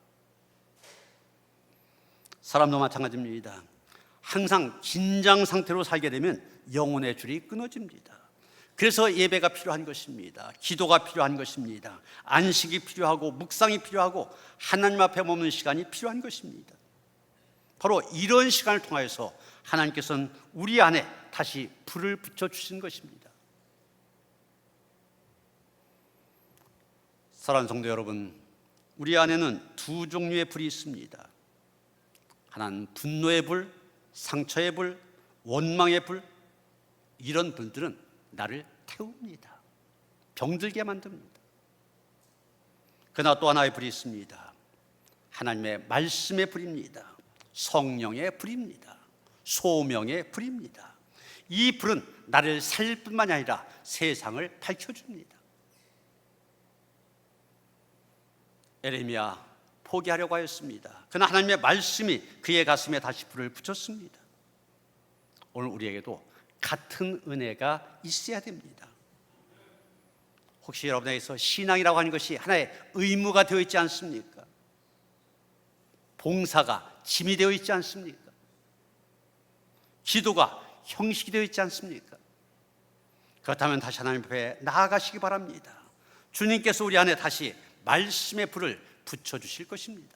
사람도 마찬가지입니다. 항상 긴장 상태로 살게 되면 영혼의 줄이 끊어집니다. 그래서 예배가 필요한 것입니다. 기도가 필요한 것입니다. 안식이 필요하고 묵상이 필요하고 하나님 앞에 머무는 시간이 필요한 것입니다. 바로 이런 시간을 통하여서 하나님께서는 우리 안에 다시 불을 붙여주신 것입니다. 사랑하는 성도 여러분, 우리 안에는 두 종류의 불이 있습니다. 하나는 분노의 불, 상처의 불, 원망의 불. 이런 불들은 나를 태웁니다. 병들게 만듭니다. 그러나 또 하나의 불이 있습니다. 하나님의 말씀의 불입니다. 성령의 불입니다. 소명의 불입니다. 이 불은 나를 살릴 뿐만이 아니라 세상을 밝혀줍니다. 에레미야 포기하려고 하였습니다. 그러나 하나님의 말씀이 그의 가슴에 다시 불을 붙였습니다. 오늘 우리에게도 같은 은혜가 있어야 됩니다. 혹시 여러분에게서 신앙이라고 하는 것이 하나의 의무가 되어 있지 않습니까? 봉사가 짐이 되어 있지 않습니까? 기도가 형식이 되어 있지 않습니까? 그렇다면 다시 하나님 앞에 나아가시기 바랍니다. 주님께서 우리 안에 다시 말씀의 불을 붙여주실 것입니다.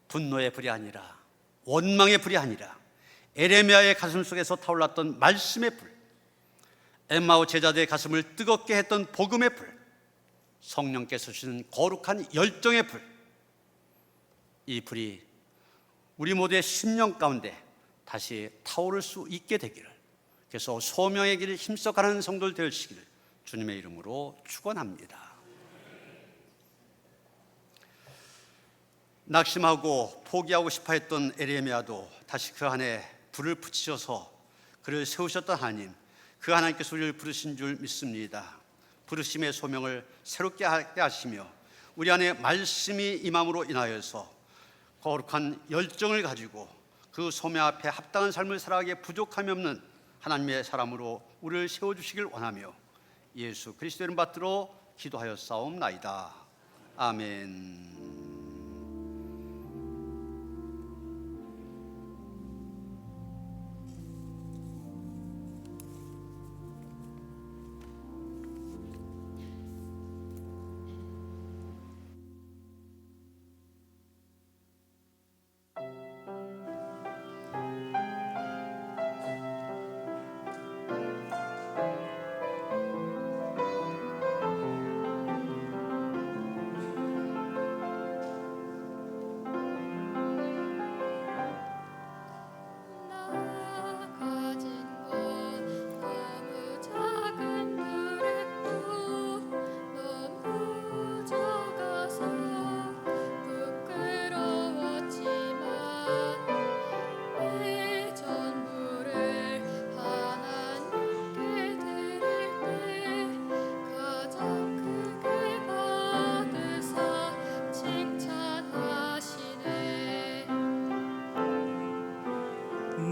분노의 불이 아니라, 원망의 불이 아니라, 에레미야의 가슴 속에서 타올랐던 말씀의 불, 엠마오 제자들의 가슴을 뜨겁게 했던 복음의 불, 성령께서 주시는 거룩한 열정의 불, 이 불이 우리 모두의 심령 가운데 다시 타오를 수 있게 되기를, 그래서 소명의 길을 힘써 가는 성도들 되시기를 주님의 이름으로 축원합니다. 낙심하고 포기하고 싶어 했던 에레미야도 다시 그 안에 불을 붙이셔서 그를 세우셨던 하나님, 그 하나님께서 우리를 부르신 줄 믿습니다. 부르심의 소명을 새롭게 하게 하시며 우리 안에 말씀이 임함으로 인하여서 거룩한 열정을 가지고 그 소명 앞에 합당한 삶을 살아가기에 부족함이 없는 하나님의 사람으로 우리를 세워주시길 원하며 예수 그리스도의 이름 받들어 기도하여 싸움나이다. 아멘.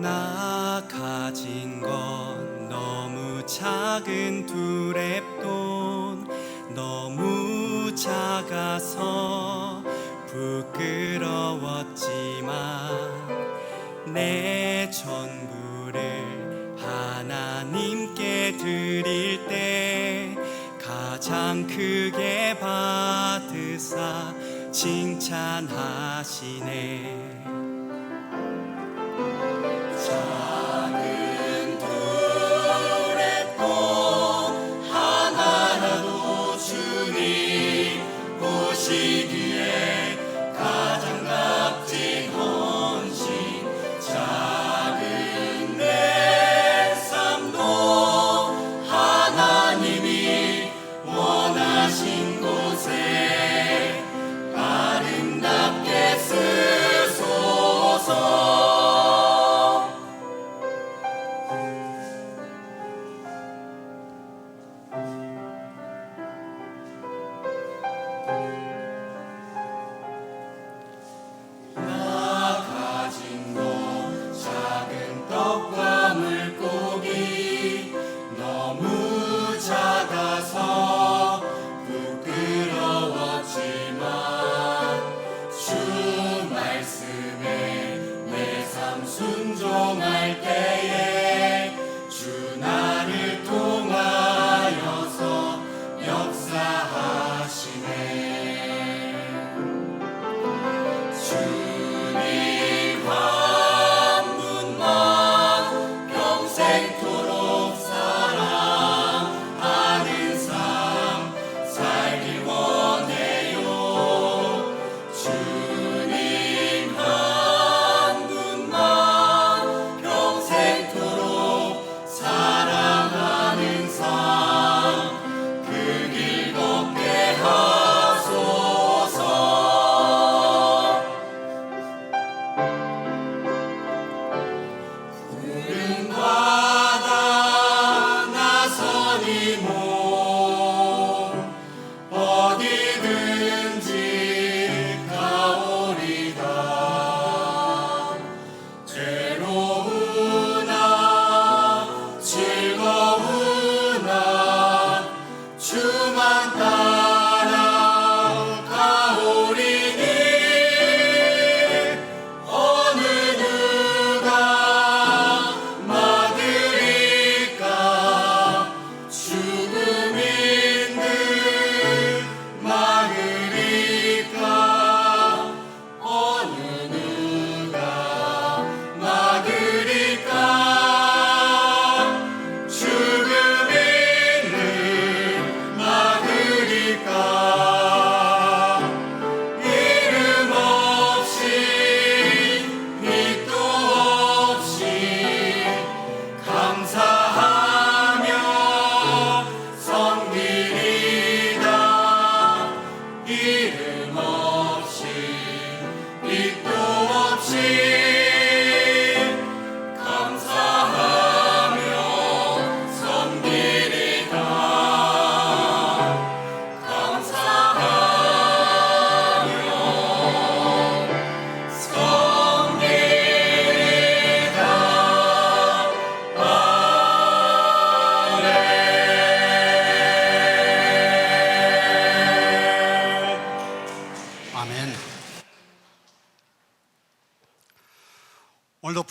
나 가진 건 너무 작은 두 랩돈 너무 작아서 부끄러웠지만 내 전부를 하나님께 드릴 때 가장 크게 받으사 칭찬하시네. 아름답게 쓰소서.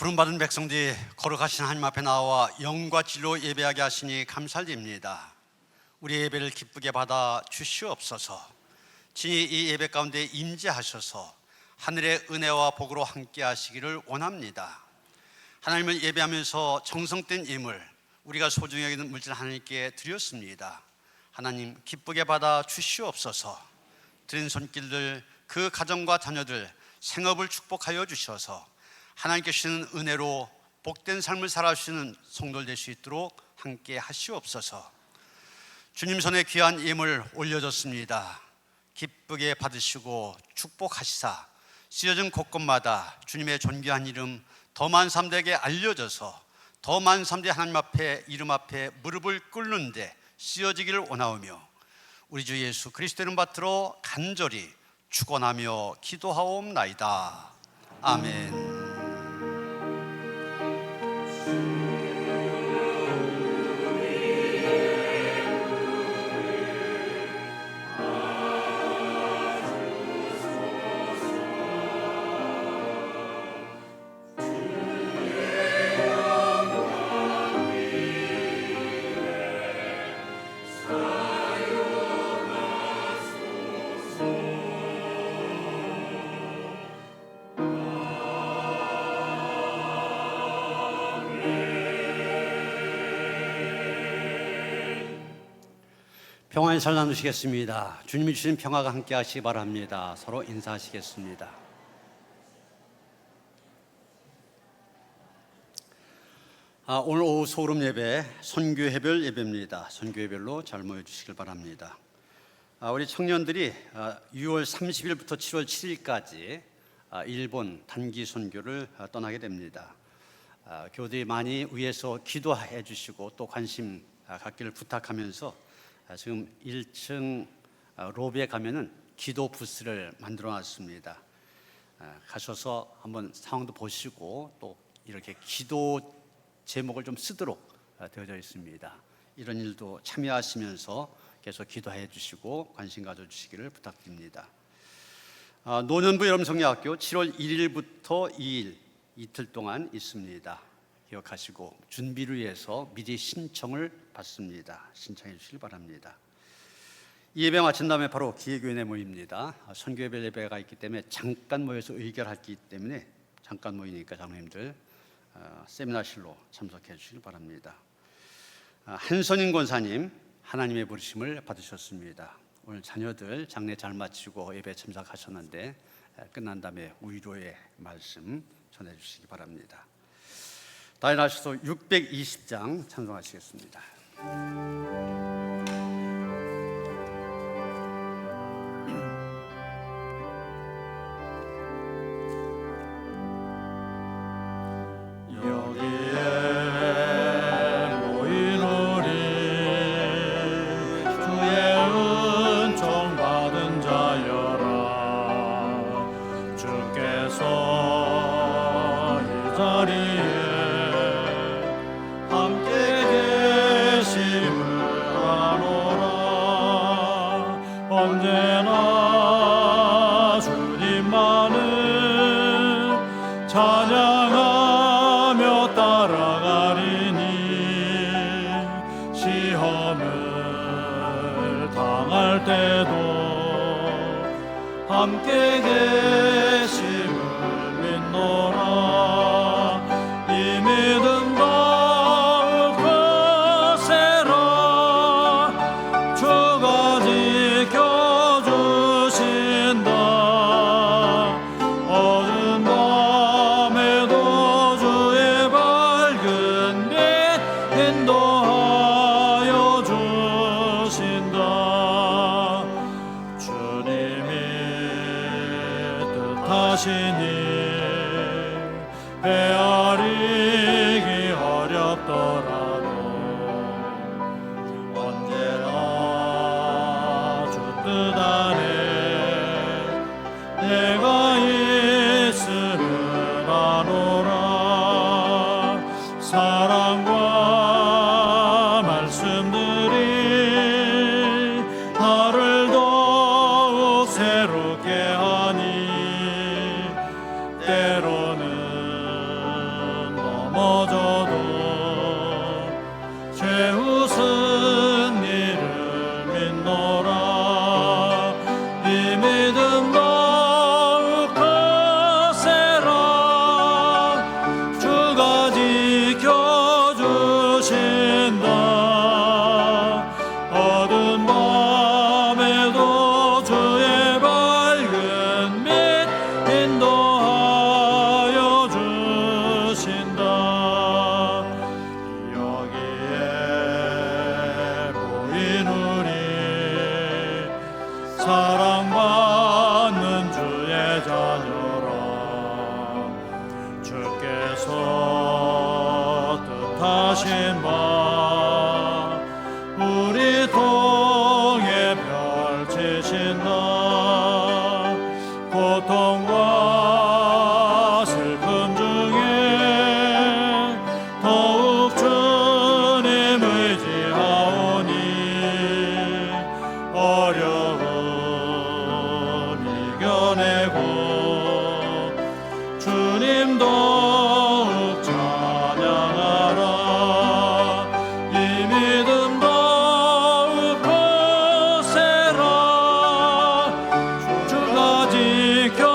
부름받은 백성들이 거룩하신 하나님 앞에 나와 영과 진리로 예배하게 하시니 감사드립니다. 우리 예배를 기쁘게 받아 주시옵소서. 친히 이 예배 가운데 임재하셔서 하늘의 은혜와 복으로 함께 하시기를 원합니다. 하나님을 예배하면서 정성된 예물, 우리가 소중히 여기는 물질 하나님께 드렸습니다. 하나님 기쁘게 받아 주시옵소서. 드린 손길들, 그 가정과 자녀들 생업을 축복하여 주셔서 하나님께 주시는 은혜로 복된 삶을 살아주시는 성도들 될 수 있도록 함께 하시옵소서. 주님 손에 귀한 예물 올려졌습니다. 기쁘게 받으시고 축복하시사 쓰여진 곳곳마다 주님의 존귀한 이름 더 많은 사람들에게 알려져서 더 많은 사람들이 하나님 앞에 이름 앞에 무릎을 꿇는데 쓰여지기를 원하오며 우리 주 예수 그리스도 이름 받들어 간절히 축원하며 기도하옵나이다. 아멘. 평안히 잘 나누시겠습니다. 주님이 주신 평화가 함께 하시기 바랍니다. 서로 인사하시겠습니다. 오늘 오후 소그룹 예배 선교회별 예배입니다. 선교회별로 잘 모여주시길 바랍니다. 우리 청년들이 6월 30일부터 7월 7일까지 일본 단기 선교를 떠나게 됩니다. 교우들이 많이 위에서 기도해 주시고 또 관심 갖기를 부탁하면서 지금 1층 로비에 가면은 기도 부스를 만들어 놨습니다. 가셔서 한번 상황도 보시고 또 이렇게 기도 제목을 좀 쓰도록 되어져 있습니다. 이런 일도 참여하시면서 계속 기도해 주시고 관심 가져 주시기를 부탁드립니다. 노년부 여름성리학교 7월 1일부터 2일 이틀 동안 있습니다. 기억하시고 준비를 위해서 미리 신청을 받습니다. 신청해 주시길 바랍니다. 이 예배 마친 다음에 바로 기회교회 모입니다. 선교회별 예배가 있기 때문에 잠깐 모여서 의결하기 때문에 잠깐 모이니까 장로님들 세미나실로 참석해 주시길 바랍니다. 한선인 권사님 하나님의 부르심을 받으셨습니다. 오늘 자녀들 장례 잘 마치고 예배 참석하셨는데 끝난 다음에 위로의 말씀 전해 주시기 바랍니다. 다이나시서 620장 찬송하시겠습니다. 여기에 모인 우리 주의 은총 받은 자여라. 주께서 이 자리에 함께 계심을 아노라. 언제나 주님만을 찬양하며 따라가리니 시험을 당할 때도 함께 계심을 믿노라. 이 믿음 더욱 거세라. 주가 지켜주신다. 어두운 밤에도 주의 밝은 빛 인도하여 주신다. 주님이 뜻하시니 헤아리기 어렵더라도 언제나 주 뜻 안에 내가 있음을 아노라. 사랑과 말씀들이 나를 더욱 새롭게 하니 때로는 사랑받는 주의 자녀라. 주께서 뜻하신 바 우리 통해 펼치신다. 고통과 슬픔 중에 더욱 주님 의지하오니 어려움 이겨내고 주님 더욱 찬양하라. 이 믿음 더욱 거세라. 주가 지켜주신다.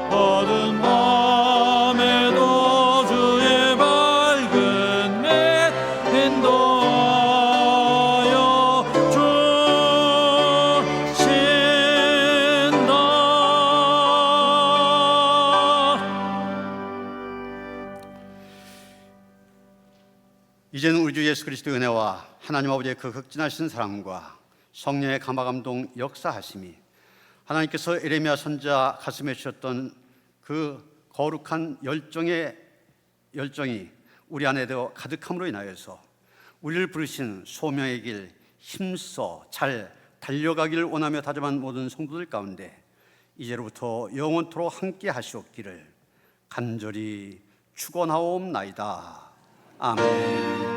어두운 밤에도 주의 밝은 매 인도하여 주신다. 이제는 우리 주 예수 그리스도의 은혜와 하나님 아버지의 그 극진하신 사랑과 성령의 감화감동 역사하심이 하나님께서 에레미야 선지자 가슴에 주셨던 그 거룩한 열정이 우리 안에도 가득함으로 인하여서 우리를 부르신 소명의 길 힘써 잘 달려가기를 원하며 다짐한 모든 성도들 가운데 이제로부터 영원토록 함께 하시옵기를 간절히 축원하옵나이다. 아멘.